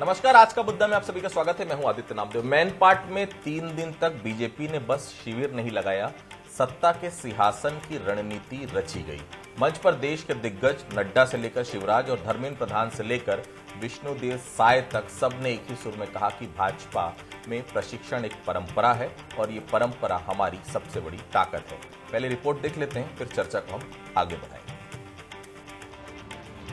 नमस्कार, आज का मुद्दा में आप सभी का स्वागत है। मैं हूं आदित्य नामदेव। मैनपाट में 3 दिन तक बीजेपी ने बस शिविर नहीं लगाया, सत्ता के सिंहासन की रणनीति रची गई। मंच पर देश के दिग्गज नड्डा से लेकर शिवराज और धर्मेंद्र प्रधान से लेकर विष्णुदेव साय तक सबने एक ही सुर में कहा कि भाजपा में प्रशिक्षण एक परंपरा है और ये परंपरा हमारी सबसे बड़ी ताकत है। पहले रिपोर्ट देख लेते हैं, फिर चर्चा को हम आगे बढ़ाएंगे।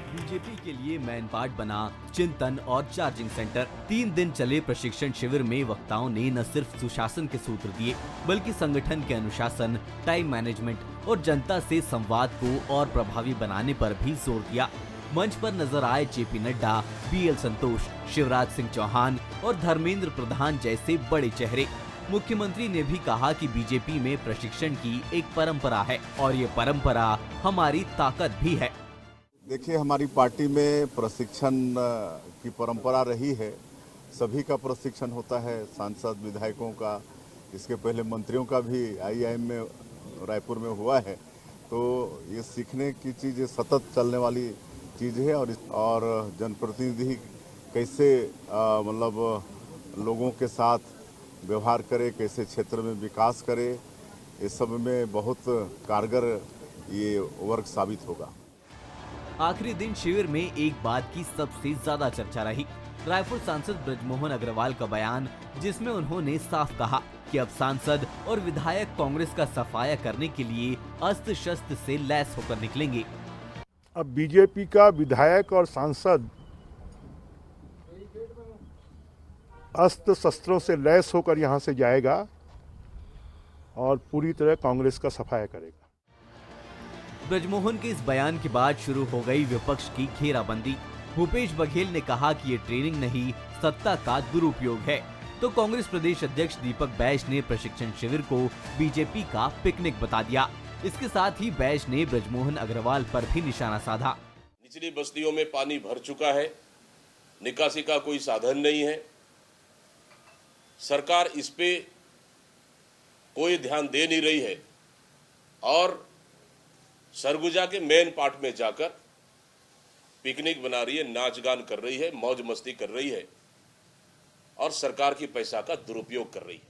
बीजेपी के लिए मैनपाट बना चिंतन और चार्जिंग सेंटर। 3 दिन चले प्रशिक्षण शिविर में वक्ताओं ने न सिर्फ सुशासन के सूत्र दिए, बल्कि संगठन के अनुशासन, टाइम मैनेजमेंट और जनता से संवाद को और प्रभावी बनाने पर भी जोर दिया। मंच पर नजर आए जेपी नड्डा, बीएल संतोष, शिवराज सिंह चौहान और धर्मेंद्र प्रधान जैसे बड़े चेहरे। मुख्यमंत्री ने भी कहा कि बीजेपी में प्रशिक्षण की एक परंपरा है और ये परंपरा हमारी ताकत भी है। देखिए, हमारी पार्टी में प्रशिक्षण की परंपरा रही है। सभी का प्रशिक्षण होता है, सांसद विधायकों का, इसके पहले मंत्रियों का भी आईआईएम में रायपुर में हुआ है। तो ये सीखने की चीज़ सतत चलने वाली चीज़ है और जनप्रतिनिधि कैसे मतलब लोगों के साथ व्यवहार करे, कैसे क्षेत्र में विकास करे, इस सब में बहुत कारगर ये वर्क साबित होगा। आखिरी दिन शिविर में एक बात की सबसे ज्यादा चर्चा रही, रायपुर सांसद ब्रजमोहन अग्रवाल का बयान, जिसमें उन्होंने साफ कहा कि अब सांसद और विधायक कांग्रेस का सफाया करने के लिए अस्त्र शस्त्र से लैस होकर निकलेंगे। अब बीजेपी का विधायक और सांसद अस्त्र शस्त्रों से लैस होकर यहां से जाएगा और पूरी तरह कांग्रेस का सफाया करेगा। ब्रजमोहन के इस बयान के बाद शुरू हो गई विपक्ष की घेराबंदी। भूपेश बघेल ने कहा कि ये ट्रेनिंग नहीं, सत्ता का दुरुपयोग है। तो कांग्रेस प्रदेश अध्यक्ष दीपक बैज ने प्रशिक्षण शिविर को बीजेपी का पिकनिक बता दिया। इसके साथ ही बैज ने ब्रजमोहन अग्रवाल पर भी निशाना साधा। निचली बस्तियों में पानी भर चुका है, निकासी का कोई साधन नहीं है, सरकार इस पे कोई ध्यान दे नहीं रही है और सरगुजा के मेन पार्ट में जाकर पिकनिक बना रही है, नाच गान कर रही है, मौज मस्ती कर रही है और सरकार की पैसा का दुरुपयोग कर रही है।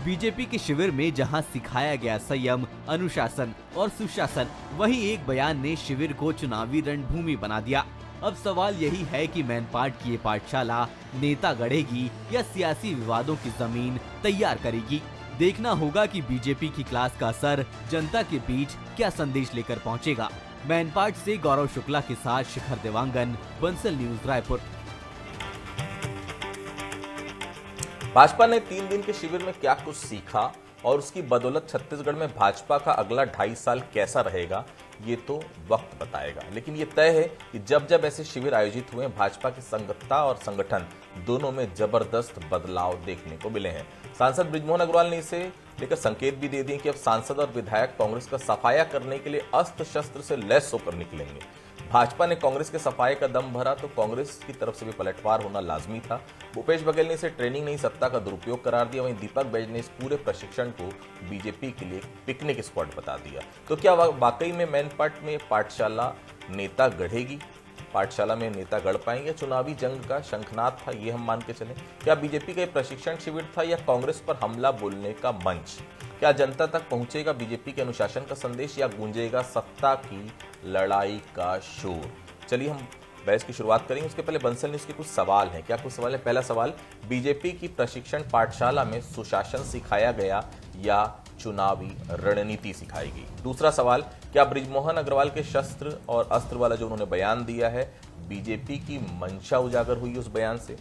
बीजेपी के शिविर में जहां सिखाया गया संयम, अनुशासन और सुशासन, वहीं एक बयान ने शिविर को चुनावी रणभूमि बना दिया। अब सवाल यही है कि मैनपाट की ये पाठशाला नेता गढ़ेगी या सियासी विवादों की जमीन तैयार करेगी। देखना होगा कि बीजेपी की क्लास का असर जनता के बीच क्या संदेश लेकर पहुंचेगा। मैनपाट से गौरव शुक्ला के साथ शिखर देवांगन, बंसल न्यूज रायपुर। भाजपा ने 3 दिन के शिविर में क्या कुछ सीखा और उसकी बदौलत छत्तीसगढ़ में भाजपा का अगला 2.5 साल कैसा रहेगा, ये तो वक्त बताएगा। लेकिन ये तय है कि जब जब ऐसे शिविर आयोजित हुए, भाजपा की संगठता और संगठन दोनों में जबरदस्त बदलाव देखने को मिले हैं। सांसद ब्रजमोहन अग्रवाल ने इसे लेकर संकेत भी दे दिए कि अब सांसद और विधायक कांग्रेस का सफाया करने के लिए अस्त्र शस्त्र से लैस होकर निकलेंगे। भाजपा ने कांग्रेस के सफाये का दम भरा तो कांग्रेस की तरफ से भी पलटवार होना लाजमी था। भूपेश बघेल ने इसे ट्रेनिंग नहीं, सत्ता का दुरुपयोग करार दिया। वहीं दीपक बैज ने इस पूरे प्रशिक्षण को बीजेपी के लिए पिकनिक स्पॉट बता दिया। तो क्या वाकई में मैनपाट में पाठशाला नेता गढ़ेगी? पाठशाला में नेता गढ़ पाएंगे? चुनावी जंग का शंखनाद था, ये हम मान के चलें? क्या बीजेपी का प्रशिक्षण शिविर था या कांग्रेस पर हमला बोलने का मंच? क्या जनता तक पहुंचेगा बीजेपी के अनुशासन का संदेश या गूंजेगा सत्ता की लड़ाई का शोर? चलिए हम बहस की शुरुआत करेंगे। उसके पहले बंसल न्यूज के कुछ सवाल हैं। क्या कुछ सवाल है? पहला सवाल, बीजेपी की प्रशिक्षण पाठशाला में सुशासन सिखाया गया या चुनावी रणनीति सिखाई गई? दूसरा सवाल, क्या ब्रजमोहन अग्रवाल के शस्त्र और अस्त्र वाला जो उन्होंने बयान दिया है, बीजेपी की मंशा उजागर हुई उस बयान से?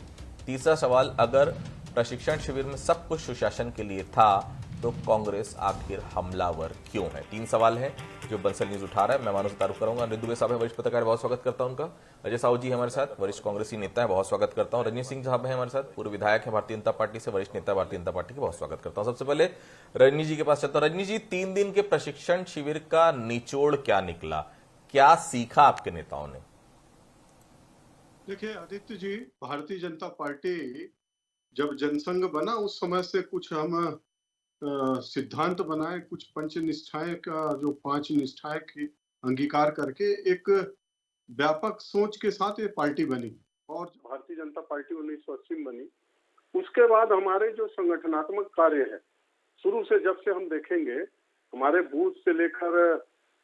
तीसरा सवाल, अगर प्रशिक्षण शिविर में सब कुछ सुशासन के लिए था तो कांग्रेस आखिर हमलावर क्यों है? 3 सवाल हैं जो बंसल न्यूज उठा रहा है। मैं मानस तारुफ करूंगा। दुबे साहब है, वरिष्ठ पत्रकार, बहुत स्वागत करता हूं उनका। अजय साहू जी हमारे साथ, वरिष्ठ कांग्रेसी नेता है, बहुत स्वागत करता हूं। रजनी सिंह साहब है हमारे साथ, पूर्व विधायक है भारतीय जनता पार्टी से, वरिष्ठ नेता भारतीय जनता पार्टी के, बहुत स्वागत करता हूं। सबसे पहले रजनी जी के पास चलता हूं। रजनी जी, 3 दिन के प्रशिक्षण शिविर का निचोड़ क्या निकला? क्या सीखा आपके नेताओं ने? देखिए आदित्य जी, भारतीय जनता पार्टी जब जनसंघ बना उस समय से कुछ हम सिद्धांत बनाए, कुछ पंच निष्ठाएं का जो 5 निष्ठाएं की अंगीकार करके एक व्यापक सोच के साथ ये पार्टी बनी और भारतीय जनता पार्टी 1980 में बनी, उसके बाद हमारे जो संगठनात्मक कार्य है, शुरू से जब से हम देखेंगे, हमारे बूथ से लेकर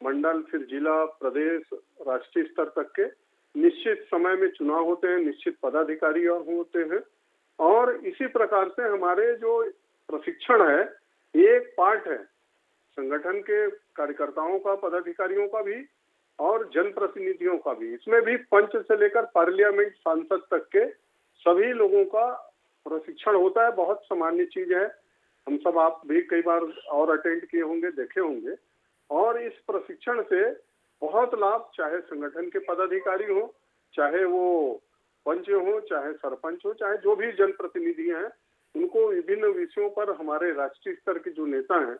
मंडल, फिर जिला, प्रदेश, राष्ट्रीय स्तर तक के निश्चित समय में चुनाव होते हैं, निश्चित पदाधिकारी होते हैं, और इसी प्रकार से हमारे जो प्रशिक्षण है ये एक पार्ट है संगठन के कार्यकर्ताओं का, पदाधिकारियों का भी और जनप्रतिनिधियों का भी। इसमें भी पंच से लेकर पार्लियामेंट सांसद तक के सभी लोगों का प्रशिक्षण होता है। बहुत सामान्य चीज है, हम सब, आप भी कई बार और अटेंड किए होंगे, देखे होंगे। और इस प्रशिक्षण से बहुत लाभ, चाहे संगठन के पदाधिकारी हो, चाहे वो पंच हो, चाहे सरपंच हो, चाहे जो भी जनप्रतिनिधि हैं, उनको विभिन्न विषयों पर हमारे राष्ट्रीय स्तर के जो नेता हैं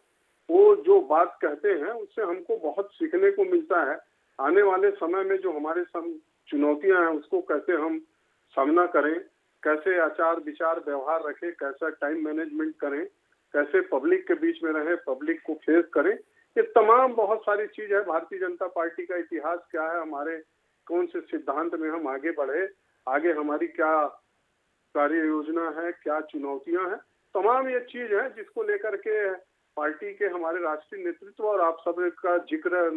वो जो बात कहते हैं उससे हमको बहुत सीखने को मिलता है। आने वाले समय में जो हमारे चुनौतियां हैं उसको कैसे हम सामना करें, कैसे आचार विचार व्यवहार रखें, कैसा टाइम मैनेजमेंट करें, कैसे पब्लिक के बीच में रहें, पब्लिक को फेस करें, ये तमाम बहुत सारी चीज है। भारतीय जनता पार्टी का इतिहास क्या है, हमारे कौन से सिद्धांत में हम आगे बढ़े, आगे हमारी क्या कार्य योजना है, क्या चुनौतियां हैं, तमाम ये चीज है जिसको लेकर के पार्टी के हमारे राष्ट्रीय नेतृत्व, और आप सब का जिक्र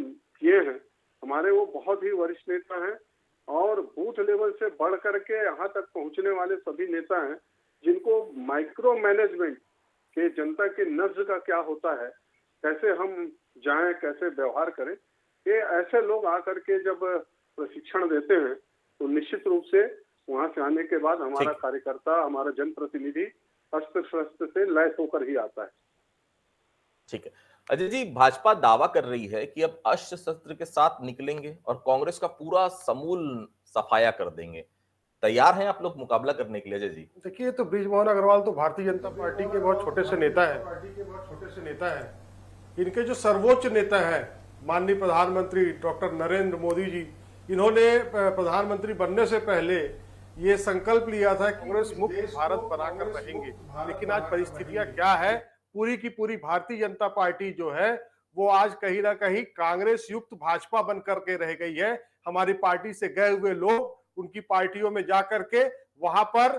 किए हैं, हमारे वो बहुत ही वरिष्ठ नेता हैं और बूथ लेवल से बढ़ करके यहाँ तक पहुँचने वाले सभी नेता हैं जिनको माइक्रो मैनेजमेंट के, जनता के नब्ज का क्या होता है, कैसे हम जाएं, कैसे व्यवहार करें, ये ऐसे लोग आकर के जब प्रशिक्षण देते हैं तो निश्चित रूप से वहां से आने के बाद हमारा कार्यकर्ता, हमारा जनप्रतिनिधि अस्त्र शस्त्र से लैस होकर ही आता है। ठीक है अजय जी, भाजपा दावा कर रही है कि अब अस्त्र शस्त्र के साथ निकलेंगे और कांग्रेस का पूरा समूल सफाया कर देंगे। तैयार हैं आप लोग मुकाबला करने के लिए अजय जी? देखिए, तो बृजमोहन अग्रवाल तो भारतीय जनता पार्टी के बहुत छोटे से नेता है। इनके जो सर्वोच्च नेता है माननीय प्रधानमंत्री डॉक्टर नरेंद्र मोदी जी, इन्होंने प्रधानमंत्री बनने से पहले ये संकल्प लिया था कांग्रेस मुक्त भारत बनाकर रहेंगे। लेकिन आज परिस्थितियां क्या है, पूरी की पूरी भारतीय जनता पार्टी जो है वो आज कहीं ना कहीं कांग्रेस युक्त भाजपा बनकर के रह गई है। हमारी पार्टी से गए हुए लोग उनकी पार्टियों में जाकर के वहां पर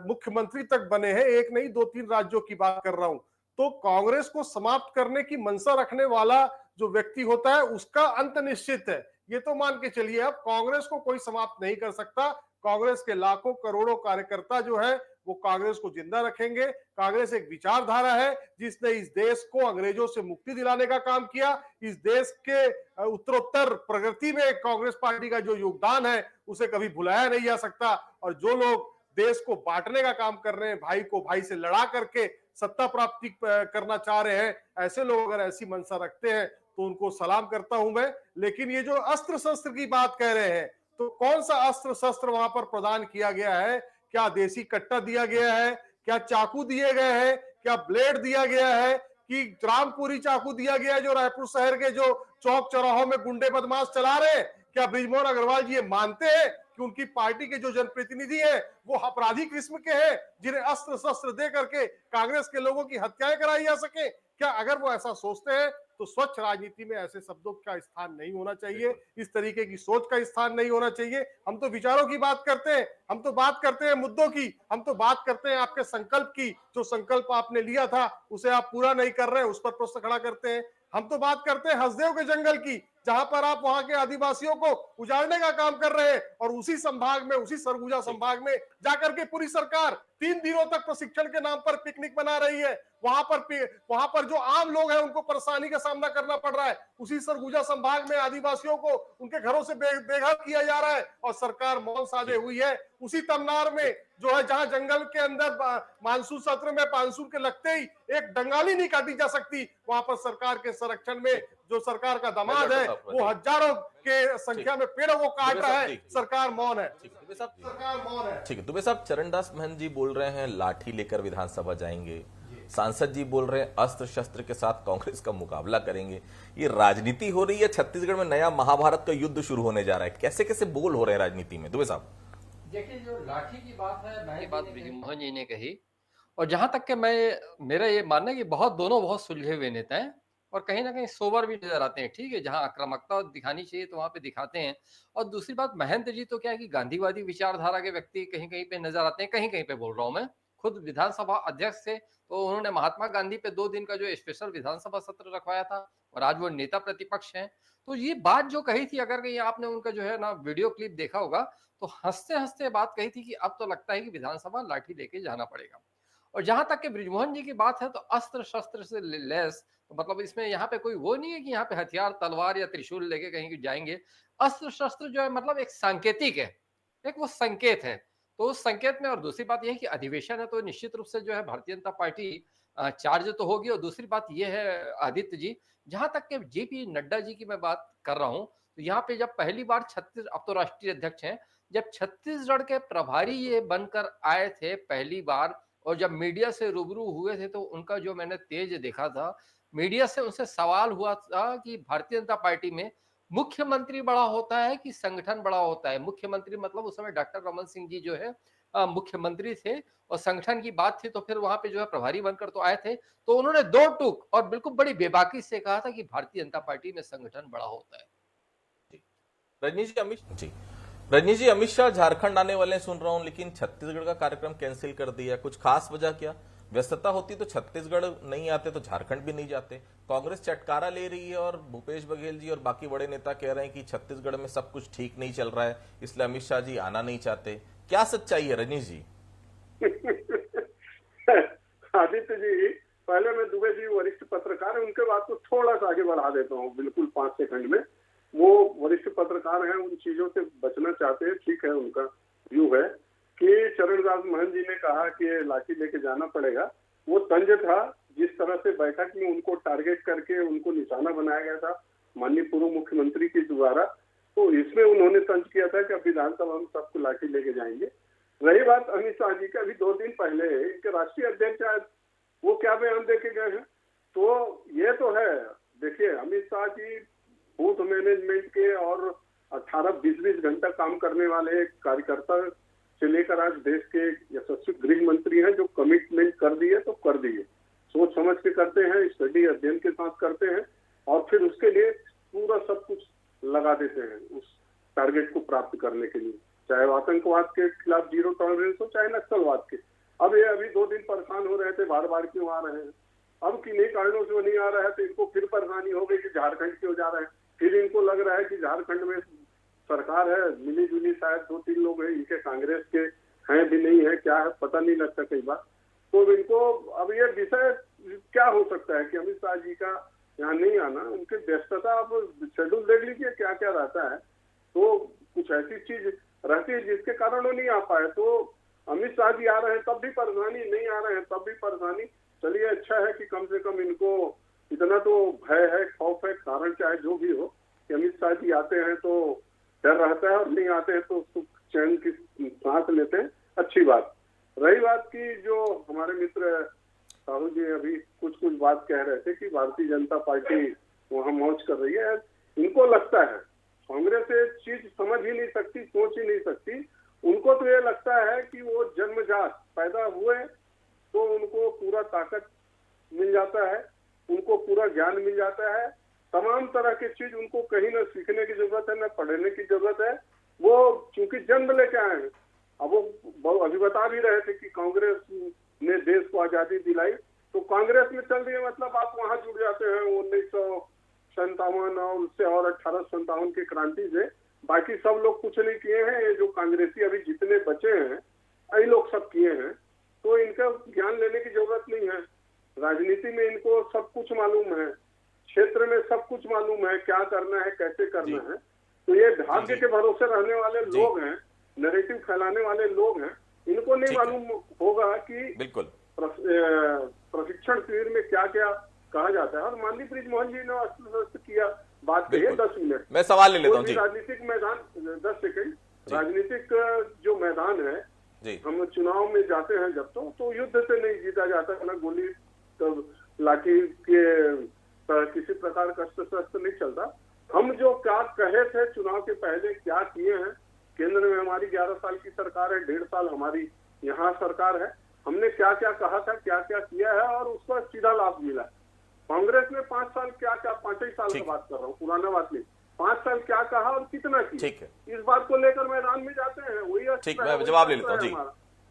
मुख्यमंत्री तक बने हैं। एक नहीं, 2-3 राज्यों की बात कर रहा हूं। तो कांग्रेस को समाप्त करने की मंशा रखने वाला जो व्यक्ति होता है उसका अंत निश्चित है, ये तो मान के चलिए। अब कांग्रेस को कोई समाप्त नहीं कर सकता। कांग्रेस के लाखों करोड़ों कार्यकर्ता जो है वो कांग्रेस को जिंदा रखेंगे। कांग्रेस एक विचारधारा है जिसने इस देश को अंग्रेजों से मुक्ति दिलाने का काम किया। इस देश के उत्तरोत्तर प्रगति में कांग्रेस पार्टी का जो योगदान है उसे कभी भुलाया नहीं जा सकता। और जो लोग देश को बांटने का काम कर रहे हैं, भाई को भाई से लड़ा करके सत्ता प्राप्ति करना चाह रहे हैं, ऐसे लोग अगर ऐसी मंशा रखते हैं तो उनको सलाम करता हूं मैं। लेकिन ये जो अस्त्र शस्त्र की बात कह रहे हैं, तो कौन सा अस्त्र शस्त्र वहां पर प्रदान किया गया है? क्या देसी कट्टा दिया गया है? क्या चाकू दिए गए हैं? क्या ब्लेड दिया गया है? कि रामपुरी चाकू दिया गया है जो रायपुर शहर के जो चौक चौराहों में गुंडे बदमाश चला रहे हैं? क्या बृजमोहन अग्रवाल जी ये मानते हैं कि उनकी पार्टी के जो जनप्रतिनिधि हैं वो आपराधिक किस्म के हैं जिन्हें अस्त्र शस्त्र दे करके कांग्रेस के लोगों की हत्याएं कराई जा सके? क्या अगर वो ऐसा सोचते हैं तो स्वच्छ राजनीति में ऐसे शब्दों का स्थान नहीं होना चाहिए, इस तरीके की सोच का स्थान नहीं होना चाहिए। हम तो विचारों की बात करते हैं, हम तो बात करते हैं मुद्दों की, हम तो बात करते हैं आपके संकल्प की। जो संकल्प आपने लिया था उसे आप पूरा नहीं कर रहे हैं, उस पर प्रश्न खड़ा करते हैं। हम तो बात करते हैं हसदेव के जंगल की, जहां पर आप वहां के आदिवासियों को उजाड़ने का काम कर रहे हैं, और उसी संभाग में, उसी सरगुजा संभाग में जाकर के पूरी सरकार 3 दिनों तक प्रशिक्षण के नाम पर पिकनिक बना रही है। वहां पर जो आम लोग हैं उनको परेशानी का सामना करना पड़ रहा है। उसी सरगुजा संभाग में आदिवासियों को उनके घरों से बेघर किया जा रहा है और सरकार मौन साधे हुई है। उसी तमनार में जो है, जहां जंगल के अंदर मानसून सत्र में मानसून के लगते ही एक डंगाली नहीं काटी जा सकती, वहां पर सरकार के संरक्षण में जो सरकार का दामाद है वो हजारों के संख्या में पेड़ों को काट रहा है। सरकार मौन है, सरकार मौन है। ठीक है, दुबे साहब, चरणदास महंत जी बोल रहे हैं लाठी लेकर विधानसभा जाएंगे, सांसद जी बोल रहे हैं अस्त्र शस्त्र के साथ कांग्रेस का मुकाबला करेंगे। ये राजनीति हो रही है, छत्तीसगढ़ में नया महाभारत का युद्ध शुरू होने जा रहा है। कैसे कैसे बोल हो रहे हैं राजनीति में? दुबे साहब, देखिए, जो लाठी की बात है, ये बात बृजमोहन जी ने कही, और जहां तक कि मेरा ये मानना है कि दोनों बहुत सुलझे हुए नेता हैं। और कहीं ना कहीं सोबर भी नजर आते हैं। ठीक है, जहां आक्रामकता दिखानी चाहिए तो वहां पे दिखाते हैं। और दूसरी बात, महंत जी तो क्या है कि गांधीवादी विचारधारा के व्यक्ति कहीं कहीं पे नजर आते हैं, कहीं कहीं पे बोल रहा हूं मैं। खुद विधानसभा अध्यक्ष थे तो उन्होंने महात्मा गांधी पे 2 दिन का जो स्पेशल विधानसभा सत्र रखवाया था, और आज वो नेता प्रतिपक्ष हैं। तो ये बात जो कही थी, अगर कहीं आपने उनका जो है ना वीडियो क्लिप देखा होगा, तो हंसते हंसते बात कही थी कि अब तो लगता है कि विधानसभा लाठी लेके जाना पड़ेगा। और जहां तक कि बृजमोहन जी की बात है, तो अस्त्र शस्त्र से लैस, तो मतलब इसमें यहाँ पे कोई वो नहीं है कि यहाँ पे हथियार तलवार या त्रिशूल लेके कहीं जाएंगे। अस्त्र शस्त्र जो है मतलब एक सांकेतिक है, एक वो संकेत है। तो उस संकेत में, और दूसरी बात यह है कि अधिवेशन है तो निश्चित रूप से जो है भारतीय जनता पार्टी चार्ज तो होगी। और दूसरी बात यह है आदित्य जी, जहां तक के जेपी नड्डा जी की मैं बात कर रहा हूं, तो यहाँ पे जब पहली बार छत्तीस, अब तो राष्ट्रीय अध्यक्ष हैं, जब छत्तीसगढ़ के प्रभारी ये बनकर आए थे पहली बार, और जब मीडिया से रूबरू हुए थे, तो उनका जो मैंने तेज देखा था, मीडिया से उनसे सवाल हुआ था कि भारतीय जनता पार्टी में मुख्यमंत्री बड़ा होता है कि संगठन बड़ा होता है। मुख्यमंत्री मतलब उस समय डॉक्टर रमन सिंह जी जो है मुख्यमंत्री थे, और संगठन की बात थी तो फिर वहां पे जो है प्रभारी बनकर तो आए थे। तो उन्होंने दो टूक और बिल्कुल बड़ी बेबाकी से कहा था कि भारतीय जनता पार्टी में संगठन बड़ा होता है। रजनी जी, अमित शाह झारखंड आने वाले हैं सुन रहा हूं, लेकिन छत्तीसगढ़ का कार्यक्रम कैंसिल कर दिया। कुछ खास वजह क्या? व्यस्तता होती तो छत्तीसगढ़ नहीं आते तो झारखंड भी नहीं जाते। कांग्रेस चटकारा ले रही है और भूपेश बघेल जी और बाकी बड़े नेता कह रहे हैं कि छत्तीसगढ़ में सब कुछ ठीक नहीं चल रहा है, इसलिए अमित शाह जी आना नहीं चाहते। क्या सच्चाई है रजनी जी? आदित्य जी, पहले मैं दुबे जी वरिष्ठ पत्रकार है, उनके बात को थोड़ा सा आगे बढ़ा देता हूँ, बिल्कुल 5 सेकंड में। वो वरिष्ठ पत्रकार हैं, उन चीजों से बचना चाहते हैं, ठीक है, उनका व्यू है कि चरणदास महंत जी ने कहा कि लाठी लेके जाना पड़ेगा। वो तंज था, जिस तरह से बैठक में उनको टारगेट करके उनको निशाना बनाया गया था माननीय पूर्व मुख्यमंत्री के द्वारा, तो इसमें उन्होंने तंज किया था कि अब विधानसभा में सबको लाठी लेके जाएंगे। रही बात अमित शाह जी का, अभी 2 दिन पहले इनके राष्ट्रीय अध्यक्ष आज वो क्या बयान दे के गए हैं, तो ये तो है। देखिए, अमित शाह जी बूथ मैनेजमेंट के और 18-20 घंटा काम करने वाले कार्यकर्ता से लेकर आज देश के यशस्वी गृह मंत्री हैं, जो कमिटमेंट कर दिए तो कर दिए, सोच समझ के करते हैं, स्टडी अध्ययन के साथ करते हैं, और फिर उसके लिए पूरा सब कुछ लगा देते हैं उस टारगेट को प्राप्त करने के लिए, चाहे आतंकवाद के खिलाफ जीरो टॉलरेंस हो, चाहे नक्सलवाद के। अब ये अभी 2 दिन परेशान हो रहे थे, बार बार क्यों आ रहे हैं, अब किन्हीं कारणों से वो नहीं आ रहा है, तो इनको फिर परेशानी हो गई कि झारखंड क्यों जा रहे हैं। फिर इनको लग रहा है कि झारखंड में सरकार है मिली जुली, शायद 2-3 लोग हैं इनके, कांग्रेस के हैं भी नहीं है, क्या है पता नहीं लगता कई बार। तो इनको अब ये विषय क्या हो सकता है कि अमित शाह जी का यहाँ नहीं आना, उनके व्यस्तता, आप शेड्यूल देख लीजिए क्या क्या रहता है, तो कुछ ऐसी चीज रहती है जिसके कारण वो नहीं आ पाए। तो अमित शाह जी आ रहे हैं तब भी परेशानी, नहीं आ रहे हैं तब भी परेशानी। चलिए, अच्छा है कि कम से कम इनको इतना तो भय है, खौफ है, कारण चाहे जो भी हो, कि अमित शाह जी आते हैं तो डर रहता है, और नहीं आते हैं तो चैन की सांस लेते हैं, अच्छी बात। रही बात की जो हमारे मित्र साहू जी अभी कुछ बात कह रहे थे कि भारतीय जनता पार्टी वहाँ मौज कर रही है, इनको लगता है कांग्रेस ये चीज समझ ही नहीं सकती, सोच ही नहीं सकती। उनको तो ये लगता है कि वो जन्मजात पैदा हुए तो उनको पूरा ताकत मिल जाता है, उनको पूरा ज्ञान मिल जाता है, तमाम तरह की चीज उनको कहीं न सीखने की जरूरत है, न पढ़ने की जरूरत है। वो चूंकि जन्म लेके आए हैं, अब वो अभी बता भी रहे थे कि कांग्रेस ने देश को आजादी दिलाई, तो कांग्रेस में चल रही है मतलब आप वहां जुड़ जाते हैं 1957 और उससे और 1857 की क्रांति से। बाकी सब लोग कुछ नहीं किए हैं, ये जो कांग्रेसी अभी जितने बचे हैं यही लोग सब किए हैं, तो इनका ज्ञान लेने की जरूरत नहीं है। राजनीति में इनको सब कुछ मालूम है, क्षेत्र में सब कुछ मालूम है, क्या करना है, कैसे करना है। तो ये भाग्य के भरोसे रहने वाले लोग हैं, नैरेटिव फैलाने वाले लोग हैं, इनको नहीं मालूम होगा कि बिल्कुल प्रशिक्षण शिविर में क्या क्या कहा जाता है। और माननीय बृजमोहन जी ने अस्पष्ट किया, बात कही 10 मिनट। मैं सवाल ले लेता हूँ जी। राजनीतिक मैदान 10 सेकंड, राजनीतिक जो मैदान है, हम चुनाव में जाते हैं जब तो युद्ध से नहीं जीता जाता, ना गोली तो लाठी के किसी प्रकार का शस्त्र नहीं चलता। हम जो क्या कहे थे चुनाव के पहले, क्या किए हैं, केंद्र में हमारी 11 साल की सरकार है, 1.5 साल हमारी यहाँ सरकार है, हमने क्या क्या कहा था, क्या क्या किया है, और उसका सीधा लाभ मिला। कांग्रेस ने 5 साल क्या क्या, 5 ही साल की बात कर रहा हूँ, पुराना बात नहीं, 5 साल क्या कहा और कितना किया, ठीक है, इस बात को लेकर मैदान में जाते हैं, वही ठीक, मैं जवाब ले लेता हूँ जी।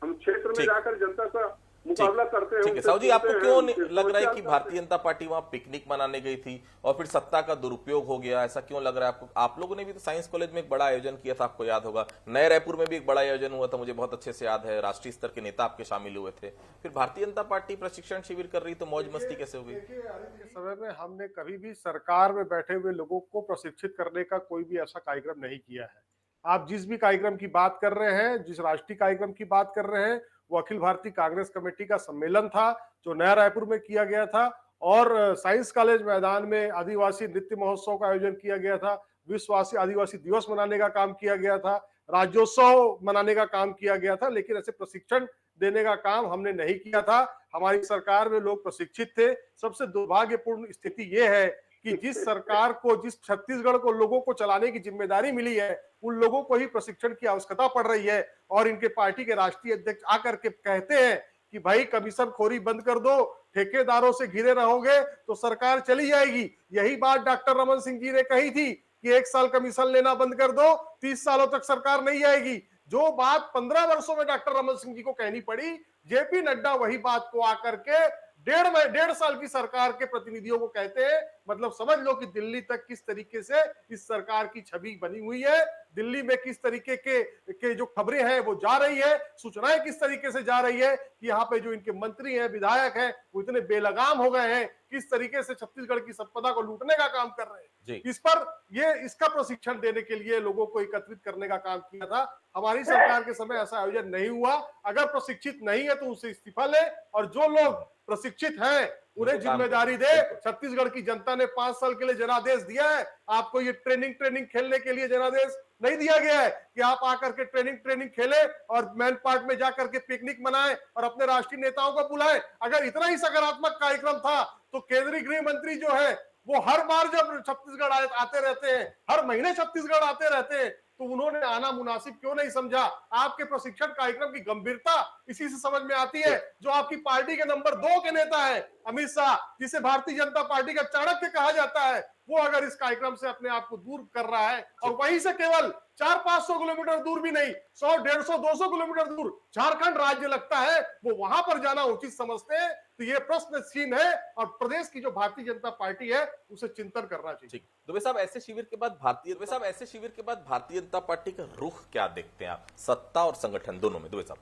हम क्षेत्र में ठीक। जाकर जनता का मुकाबला करते हैं। ठीक है उनसे साहू जी, आपको सुनते हैं, क्यों उनसे लग रहा है समस्या कि का- भारतीय जनता पार्टी वहां पिकनिक मनाने गई थी और फिर सत्ता का दुरुपयोग हो गया? ऐसा क्यों लग रहा है आपको? आप लोगों ने भी तो साइंस कॉलेज में एक बड़ा आयोजन किया था, आपको याद होगा। नए रायपुर में भी एक बड़ा आयोजन हुआ था, मुझे बहुत अच्छे से याद है, राष्ट्रीय स्तर के नेता आपके शामिल हुए थे। फिर भारतीय जनता पार्टी प्रशिक्षण शिविर कर रही तो मौज मस्ती कैसे हो गई? के समय में हमने कभी भी सरकार में बैठे हुए लोगों को प्रशिक्षित करने का कोई भी ऐसा कार्यक्रम नहीं किया है। आप जिस भी कार्यक्रम की बात कर रहे हैं, जिस राष्ट्रीय कार्यक्रम की बात कर रहे हैं, वो अखिल भारतीय कांग्रेस कमेटी का सम्मेलन था जो नया रायपुर में किया गया था, और साइंस कॉलेज मैदान में आदिवासी नृत्य महोत्सव का आयोजन किया गया था, विश्ववासी आदिवासी दिवस मनाने का काम किया गया था, राज्योत्सव मनाने का काम किया गया था, लेकिन ऐसे प्रशिक्षण देने का काम हमने नहीं किया था। हमारी सरकार में लोग प्रशिक्षित थे। सबसे दुर्भाग्यपूर्ण स्थिति यह है कि जिस सरकार को, जिस छत्तीसगढ़ को लोगों को चलाने की जिम्मेदारी मिली है, उन लोगों को ही प्रशिक्षण की आवश्यकता पड़ रही है। और इनके पार्टी के राष्ट्रीय अध्यक्ष आकर के कहते हैं कि भाई कमीशन खोरी बंद कर दो, ठेकेदारों से घिरे रहोगे तो सरकार चली जाएगी। यही बात डॉक्टर रमन सिंह जी ने कही थी कि 1 साल कमीशन लेना बंद कर दो, 30 सालों तक सरकार नहीं आएगी। जो बात 15 वर्षों में डॉक्टर रमन सिंह जी को कहनी पड़ी, जेपी नड्डा वही बात को आकर के 1.5 साल की सरकार के प्रतिनिधियों को कहते हैं। मतलब समझ लो कि दिल्ली तक किस तरीके से इस सरकार की छवि बनी हुई है, दिल्ली में किस तरीके के जो खबरें हैं वो जा रही है, सूचनाएं किस तरीके से जा रही है कि यहाँ पे जो इनके मंत्री हैं, विधायक हैं, वो इतने बेलगाम हो गए हैं, किस तरीके से छत्तीसगढ़ की संपदा को लूटने का काम कर रहे हैं। जी। इस पर इसका प्रशिक्षण देने के लिए लोगों को एकत्रित करने का काम किया था। हमारी सरकार के समय ऐसा आयोजन नहीं हुआ। अगर प्रशिक्षित नहीं है तो उसे इस्तीफा ले, और जो लोग प्रशिक्षित हैं उन्हें जिम्मेदारी दे। छत्तीसगढ़ की जनता ने 5 साल के लिए जनादेश दिया है। आपको ये ट्रेनिंग खेलने के लिए जनादेश नहीं दिया गया है कि आप आकर के ट्रेनिंग खेले और मैन पार्क में जाकर के पिकनिक मनाएं और अपने राष्ट्रीय नेताओं को बुलाएं। अगर इतना ही सकारात्मक कार्यक्रम था तो केंद्रीय गृह मंत्री जो है वो हर बार जब छत्तीसगढ़ आते रहते हैं, हर महीने छत्तीसगढ़ आते रहते हैं, तो उन्होंने आना मुनासिब क्यों नहीं समझा? आपके प्रशिक्षण कार्यक्रम की गंभीरता इसी से समझ में आती है। जो आपकी पार्टी के नंबर 2 के नेता है अमित शाह, जिसे भारतीय जनता पार्टी का चाणक्य कहा जाता है, वो अगर इस कार्यक्रम से अपने आप को दूर कर रहा है, और वहीं से केवल 400-500 किलोमीटर दूर भी नहीं, 100, 150, 200 किलोमीटर दूर झारखंड राज्य लगता है, वो वहां पर जाना उचित समझते हैं। तो ये प्रश्न चिन्ह है और प्रदेश की जो भारतीय जनता पार्टी है उसे चिंतन करना चाहिए। ठीक, दुबे साहब, ऐसे शिविर के बाद भारतीय जनता पार्टी का रुख क्या देखते हैं आप, सत्ता और संगठन दोनों में? दुबे साहब,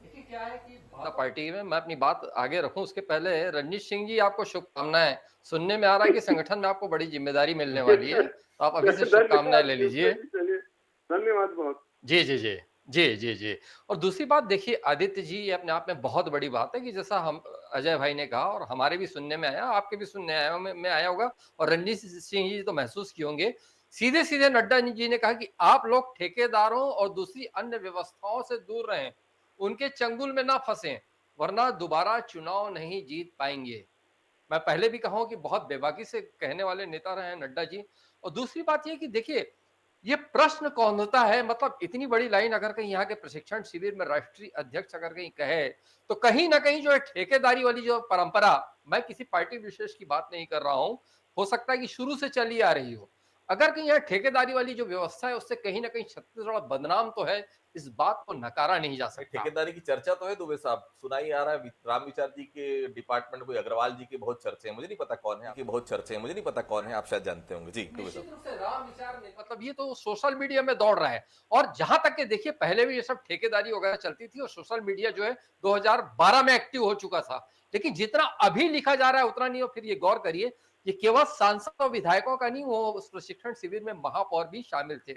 देखिए क्या है कि जनता पार्टी में, मैं अपनी बात आगे रखूं उसके पहले रंजीत सिंह जी आपको शुभकामनाएं। सुनने में आ रहा है कि संगठन में आपको बड़ी जिम्मेदारी मिलने वाली है, तो आप अभी से शुभकामनाएं ले लीजिए। चलिए, धन्यवाद बहुत। जी जी जी जी जी जी। और दूसरी बात देखिए आदित्य जी, ये अपने आप में बहुत बड़ी बात है कि जैसा हम अजय भाई ने कहा और हमारे भी सुनने में आया, आपके भी सुनने आया में आया होगा, और रणजीत सिंह जी तो महसूस किए होंगे, सीधे सीधे नड्डा जी ने कहा कि आप लोग ठेकेदारों और दूसरी अन्य व्यवस्थाओं से दूर रहें, उनके चंगुल में ना फंसें, वरना दोबारा चुनाव नहीं जीत पाएंगे। मैं पहले भी कहा हूं कि बहुत बेबाकी से कहने वाले नेता रहे हैं नड्डा जी। और दूसरी बात यह कि देखिए ये प्रश्न कौन होता है, मतलब इतनी बड़ी लाइन अगर कहीं यहाँ के प्रशिक्षण शिविर में राष्ट्रीय अध्यक्ष अगर कहीं कहे, तो कहीं ना कहीं जो है ठेकेदारी वाली जो परंपरा, मैं किसी पार्टी विशेष की बात नहीं कर रहा हूं, हो सकता है कि शुरू से चली आ रही हो, अगर कहीं यहाँ ठेकेदारी वाली जो व्यवस्था है उससे कहीं ना कहीं छत्तीसगढ़ बदनाम तो है, इस बात को नकारा नहीं जा सकता। ठेकेदारी की चर्चा तो है दुबे साहब, सुनाई आ रहा है राम विचार जी के डिपार्टमेंट में अग्रवाल जी के बहुत चर्चे हैं, मुझे नहीं पता कौन है, आप शायद जानते होंगे। जी दुबे निश्चित साहब, रूप से राम विचार में, मतलब ये तो सोशल मीडिया में दौड़ रहा है। और जहां तक के देखिए पहले भी ये सब ठेकेदारी वगैरह चलती थी और सोशल मीडिया जो है 2012 में एक्टिव हो चुका था, लेकिन जितना अभी लिखा जा रहा है उतना नहीं हो। फिर ये गौर करिए, ये केवल सांसद और विधायकों का नहीं, वो उस प्रशिक्षण शिविर में महापौर भी शामिल थे।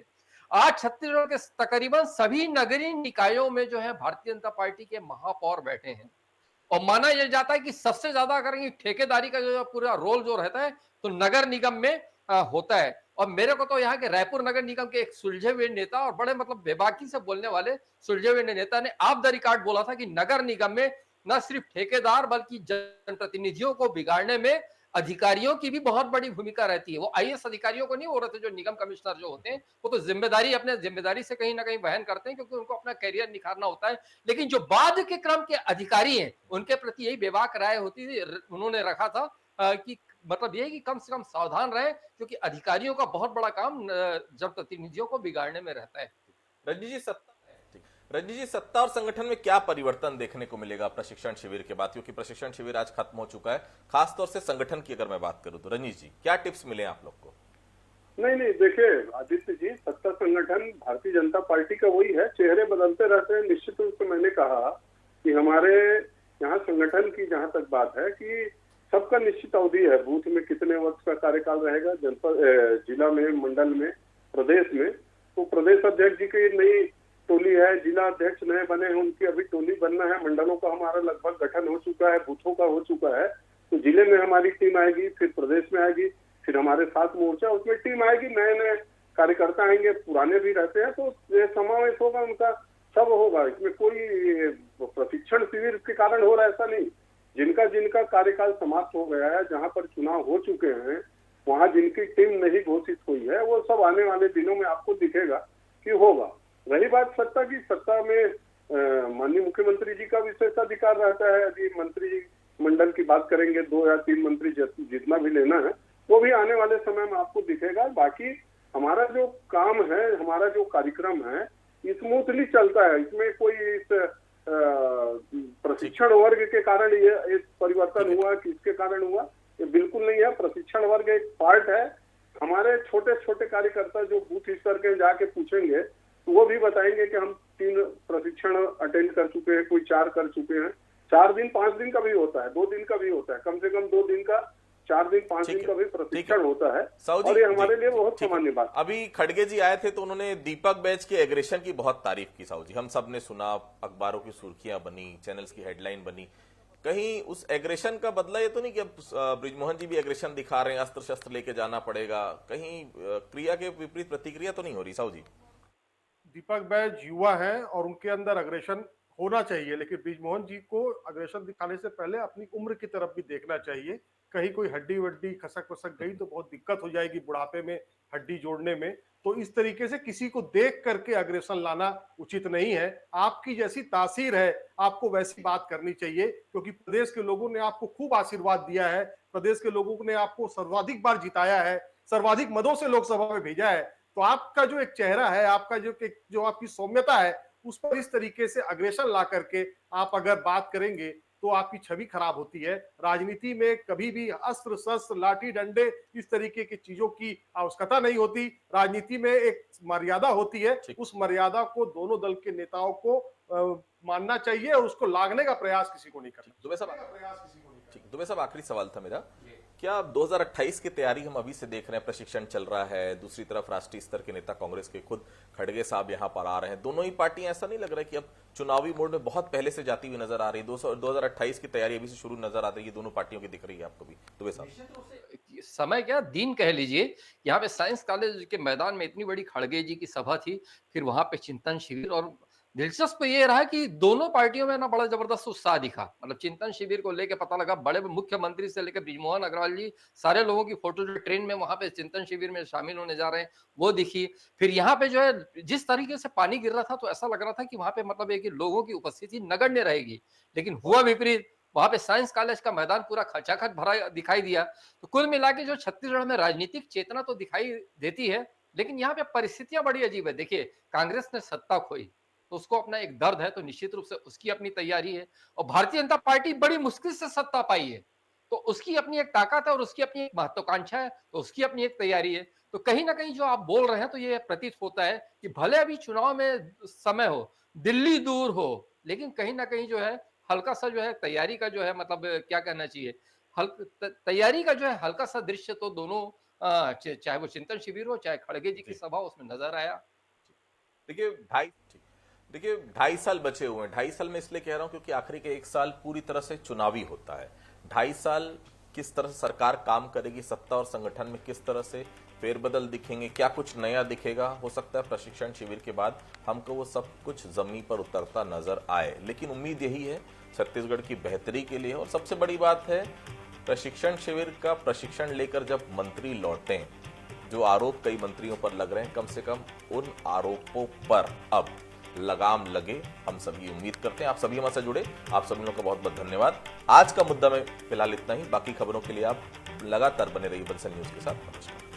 आज छत्तीसगढ़ के तकरीबन सभी नगरीय निकायों में जो है भारतीय जनता पार्टी के महापौर बैठे हैं, और माना यह जाता है कि सबसे ज्यादा अगर ये ठेकेदारी का जो पूरा रोल जो रहता है तो नगर निगम में होता है। और मेरे को तो यहाँ के रायपुर नगर निगम के एक सुलझे हुए नेता और बड़े मतलब बेबाकी से बोलने वाले सुलझे हुए नेता ने ऑफ द रिकॉर्ड बोला था कि नगर निगम में न सिर्फ ठेकेदार बल्कि जनप्रतिनिधियों को बिगाड़ने में अधिकारियों की भी बहुत बड़ी भूमिका रहती है। वो आईएएस अधिकारियों को नहीं हो रहे थे, जो निगम कमिश्नर जो होते हैं वो तो अपने जिम्मेदारी से कहीं ना कहीं वहन करते हैं, क्योंकि उनको अपना करियर निखारना होता है। लेकिन जो बाद के क्रम के अधिकारी हैं उनके प्रति यही बेबाक राय होती थी, उन्होंने रखा था कि मतलब ये है कि कम से कम सावधान रहे, क्योंकि अधिकारियों का बहुत बड़ा काम जनप्रतिनिधियों को बिगाड़ने में रहता है। रजनी जी सत्ता रजनी जी, सत्ता और संगठन में क्या परिवर्तन देखने को मिलेगा प्रशिक्षण शिविर के बाद, क्योंकि प्रशिक्षण शिविर आज खत्म हो चुका है, खासतौर से संगठन की अगर मैं बात करूं तो रजनी जी क्या टिप्स मिले आप लोग को? नहीं देखिए आदित्य जी, सत्ता संगठन भारतीय जनता पार्टी का वही है, चेहरे बदलते रहते हैं। निश्चित रूप से मैंने कहा कि हमारे यहाँ संगठन की जहां तक बात है कि सबका निश्चित अवधि है, बूथ में कितने वर्ष का कार्यकाल रहेगा, जनपद, जिला में, मंडल में, प्रदेश में। तो प्रदेश अध्यक्ष जी की नई टोली है, जिला अध्यक्ष नए बने हैं, उनकी अभी टोली बनना है। मंडलों का हमारा लगभग गठन हो चुका है, बूथों का हो चुका है। तो जिले में हमारी टीम आएगी, फिर प्रदेश में आएगी, फिर हमारे 7 मोर्चा उसमें टीम आएगी, नए नए कार्यकर्ता आएंगे, पुराने भी रहते हैं, तो ये समावेश होगा उनका, सब होगा। इसमें कोई प्रशिक्षण शिविर के कारण हो रहा है ऐसा नहीं। जिनका जिनका कार्यकाल समाप्त हो गया है, जहां पर चुनाव हो चुके हैं, वहां जिनकी टीम नहीं घोषित हुई है, वो सब आने वाले दिनों में आपको दिखेगा कि होगा। रही बात सत्ता की, सत्ता में माननीय मुख्यमंत्री जी का विशेषाधिकार रहता है। यदि मंत्री मंडल की बात करेंगे, 2 या 3 मंत्री जितना भी लेना है, वो भी आने वाले समय में आपको दिखेगा। बाकी हमारा जो काम है, हमारा जो कार्यक्रम है, स्मूथली चलता है। इसमें कोई इस प्रशिक्षण वर्ग के कारण ये परिवर्तन हुआ, किसके कारण हुआ, ये बिल्कुल नहीं है। प्रशिक्षण वर्ग एक पार्ट है। हमारे छोटे छोटे कार्यकर्ता जो बूथ स्तर के जाके पूछेंगे तो वो भी बताएंगे कि हम 3 प्रशिक्षण अटेंड कर चुके हैं, कोई 4 कर चुके हैं। 4 दिन 5 दिन का भी होता है, 2 दिन का भी होता है, कम से कम 2 दिन का, 4 दिन 5 दिन का भी प्रशिक्षण होता है, और ये हमारे लिए बहुत सामान्य बात। अभी खड़गे जी आए थे तो उन्होंने दीपक बैच के एग्रेशन की बहुत तारीफ की साहू जी, हम सब ने सुना, अखबारों की सुर्खियां बनी, चैनल्स की हेडलाइन बनी। कहीं उस एग्रेशन का बदला ये तो नहीं कि अब बृजमोहन जी भी एग्रेशन दिखा रहे हैं, अस्त्र शस्त्र लेके जाना पड़ेगा, कहीं क्रिया के विपरीत प्रतिक्रिया तो नहीं हो रही साहू जी? दीपक बैज युवा हैं और उनके अंदर अग्रेशन होना चाहिए, लेकिन बृजमोहन जी को अग्रेशन दिखाने से पहले अपनी उम्र की तरफ भी देखना चाहिए। कहीं कोई हड्डी वड्डी खसक वसक गई तो बहुत दिक्कत हो जाएगी बुढ़ापे में हड्डी जोड़ने में। तो इस तरीके से किसी को देख करके अग्रेशन लाना उचित नहीं है। आपकी जैसी तासीर है, आपको वैसी बात करनी चाहिए, क्योंकि प्रदेश के लोगों ने आपको खूब आशीर्वाद दिया है, प्रदेश के लोगों ने आपको सर्वाधिक बार जिताया है, सर्वाधिक मदों से लोकसभा में भेजा है। तो आपका जो एक चेहरा है, आपका जो आपकी सौम्यता है, उस पर इस तरीके से अग्रेशन ला करके आप अगर बात करेंगे तो आपकी छवि खराब होती है। राजनीति में कभी भी अस्त्र शस्त्र लाठी डंडे इस तरीके की चीजों की आवश्यकता नहीं होती। राजनीति में एक मर्यादा होती है, उस मर्यादा को दोनों दल के नेताओं को मानना चाहिए और उसको लागने का प्रयास किसी को नहीं करना। दुबे साहब आखिरी सवाल था मेरा, क्या 2028 की तैयारी हम अभी से देख रहे हैं, प्रशिक्षण चल रहा है, दूसरी तरफ राष्ट्रीय स्तर के नेता कांग्रेस के खुद खड़गे साहब यहां पर आ रहे हैं, दोनों ही पार्टियां, ऐसा नहीं लग रहा है कि अब चुनावी मोड में बहुत पहले से जाती हुई नजर आ रही है? 2028 की तैयारी अभी से शुरू नजर आ रही है, दोनों पार्टियों की दिख रही है आपको भी दुबे साहब? समय क्या दिन कह लीजिए, यहाँ पे साइंस कॉलेज के मैदान में इतनी बड़ी खड़गे जी की सभा थी, फिर वहां पे चिंतन शिविर, और दिलचस्प ये रहा कि दोनों पार्टियों में ना बड़ा जबरदस्त उत्साह दिखा। मतलब चिंतन शिविर को लेकर पता लगा, बड़े मुख्यमंत्री से लेकर बृजमोहन अग्रवाल जी, सारे लोगों की फोटो जो ट्रेन में वहां पे चिंतन शिविर में शामिल होने जा रहे हैं वो दिखी। फिर यहाँ पे जो है जिस तरीके से पानी गिर रहा था तो ऐसा लग रहा था कि वहां पे मतलब एक लोगों की उपस्थिति नगण्य रहेगी, लेकिन हुआ विपरीत। वहां पे साइंस कॉलेज का मैदान पूरा खचाखच भरा दिखाई दिया। तो कुल मिला के जो छत्तीसगढ़ में राजनीतिक चेतना तो दिखाई देती है, लेकिन यहाँ पे परिस्थितियां बड़ी अजीब है। देखिए, कांग्रेस ने सत्ता खोई तो उसको अपना एक दर्द है, तो निश्चित रूप से उसकी अपनी तैयारी है, और भारतीय जनता पार्टी बड़ी मुश्किल से सत्ता पाई है तो उसकी अपनी एक ताकत है और उसकी अपनी एक महत्वाकांक्षा है, तो उसकी अपनी एक तैयारी है। तो कहीं ना कहीं जो आप बोल रहे हैं तो ये प्रतीत होता है कि भले अभी चुनाव में समय हो, दिल्ली दूर हो, लेकिन कहीं ना कहीं जो है हल्का सा जो है तैयारी का जो है मतलब क्या कहना चाहिए, तैयारी का जो है हल्का सा दृश्य तो दोनों चाहे वो चिंतन शिविर हो चाहे खड़गे जी की सभा, उसमें नजर आया। देखिए 2.5 साल बचे हुए हैं। 2.5 साल में इसलिए कह रहा हूं क्योंकि आखिरी के 1 साल पूरी तरह से चुनावी होता है। 2.5 साल किस तरह से सरकार काम करेगी, सत्ता और संगठन में किस तरह से फेरबदल दिखेंगे, क्या कुछ नया दिखेगा, हो सकता है प्रशिक्षण शिविर के बाद हमको वो सब कुछ जमीन पर उतरता नजर आए। लेकिन उम्मीद यही है छत्तीसगढ़ की बेहतरी के लिए, और सबसे बड़ी बात है प्रशिक्षण शिविर का प्रशिक्षण लेकर जब मंत्री लौटें, जो आरोप कई मंत्रियों पर लग रहे हैं, कम से कम उन आरोपों पर अब लगाम लगे, हम सभी उम्मीद करते हैं। आप सभी हमारे से जुड़े, आप सभी लोगों का बहुत बहुत धन्यवाद। आज का मुद्दा में फिलहाल इतना ही। बाकी खबरों के लिए आप लगातार बने रहिए बंसल न्यूज के साथ। नमस्कार।